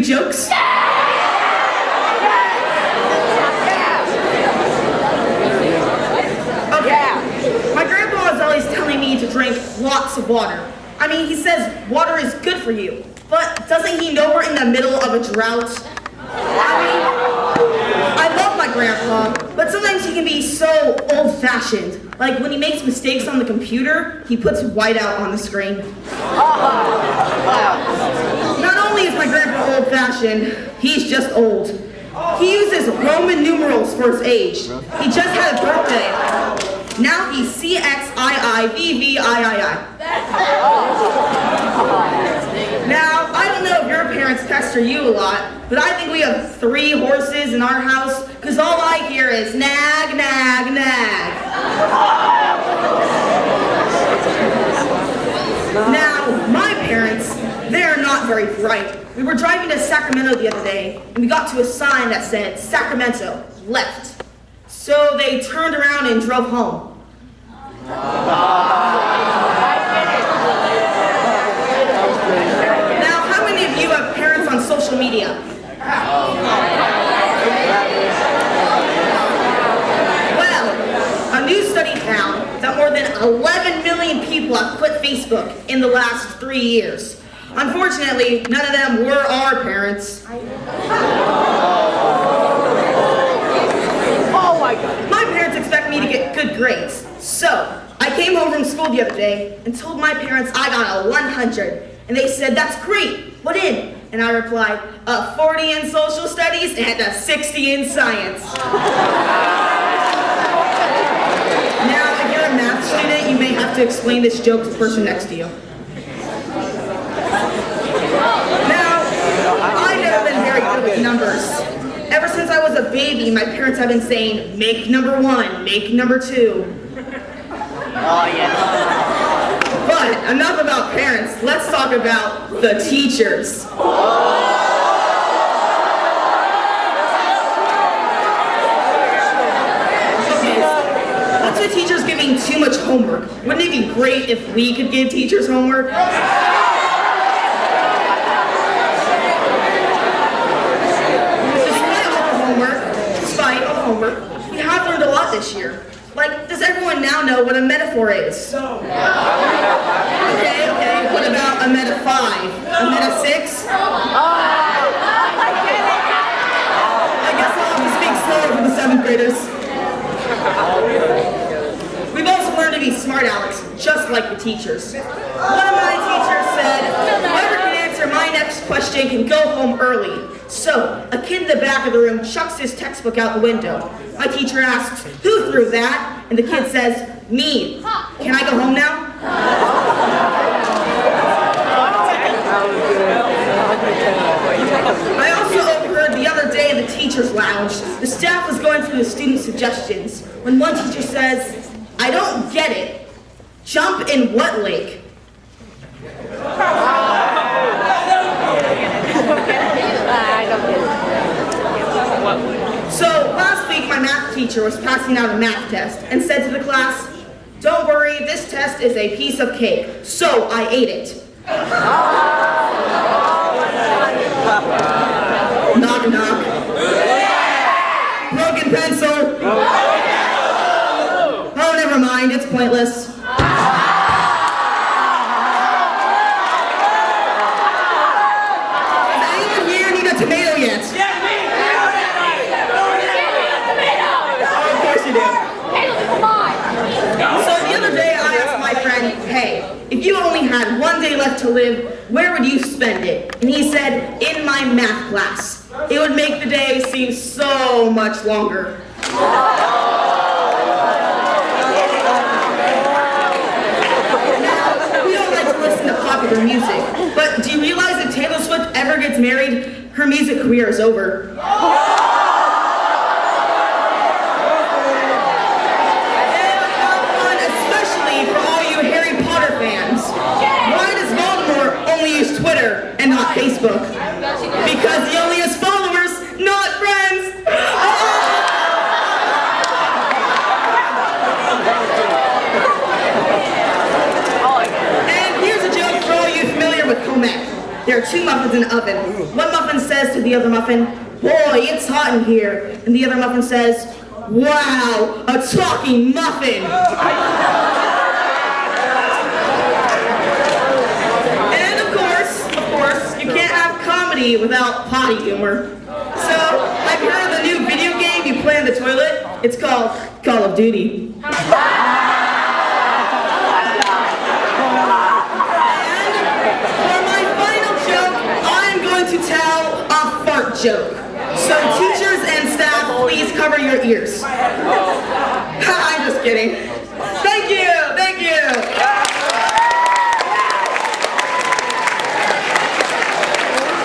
jokes? Okay. My grandpa is always telling me to drink lots of water. I mean, he says water is good for you, but doesn't he know we're in the middle of a drought? I mean, I love my grandpa, but sometimes he can be so old-fashioned. Like when he makes mistakes on the computer, he puts whiteout on the screen. Not only is my grandpa old-fashioned, he's just old. He uses Roman numerals for his age. He just had a birthday. Now he's CXIIVVIII. Now, I don't know if your parents pester you a lot, but I think we have 3 horses in our house, because all I hear is nag, nag, nag. Now, my parents, they're not very bright. We were driving to Sacramento the other day, and we got to a sign that said, Sacramento, left. So they turned around and drove home. Now, how many of you have parents on social media? Well, a new study found that more than 11 million people have quit Facebook in the last 3 years. Unfortunately, none of them were our parents. Oh my God. My parents expect me to get good grades. So, I came home from school the other day and told my parents I got a 100. And they said, that's great, what in? And I replied, a 40 in social studies and a 60 in science. Now, if you're a math student, you may have to explain this joke to the person next to you. Now, I've never been very good with numbers. Ever since I was a baby, my parents have been saying, make number 1, make number 2. Oh, yeah. But enough about parents, let's talk about the teachers. Okay, what's with teachers giving too much homework? Wouldn't it be great if we could give teachers homework? Despite all the homework, we have learned a lot this year. Like, does everyone now know what a metaphor is? Okay, what about a meta 5? A meta 6? I guess I'll have to speak slower for the 7th graders. We've also learned to be smart alecks, just like the teachers. One of my teachers said, whoever can answer my next question can go home early. So, a kid in the back of the room chucks his textbook out the window. My teacher asks, who threw that? And the kid says, me. Can I go home now? I also overheard the other day in the teacher's lounge, the staff was going through the student suggestions, when one teacher says, I don't get it. Jump in what lake? So last week my math teacher was passing out a math test and said to the class, don't worry, this test is a piece of cake. So I ate it. Knock knock. Broken pencil. Oh, never mind, it's pointless. Does anyone here need a tomato yet? So the other day I asked my friend, hey, if you only had 1 day left to live, where would you spend it? And he said, in my math class. It would make the day seem so much longer. Now, we don't like to listen to popular music, but do you realize if Taylor Swift ever gets married, her music career is over? Twitter and not Facebook. Because he only has followers, not friends. And here's a joke for all you familiar with home ec. There are 2 muffins in an oven. One muffin says says to the other muffin, "Boy, it's hot in here." And the other muffin says, "Wow, a talking muffin." And of course, you can't have comedy without potty humor. So, have you heard of the new video game you play in the toilet? It's called Call of Duty. And for my final joke, I'm going to tell a fart joke. So teachers and staff, please cover your ears. I'm just kidding.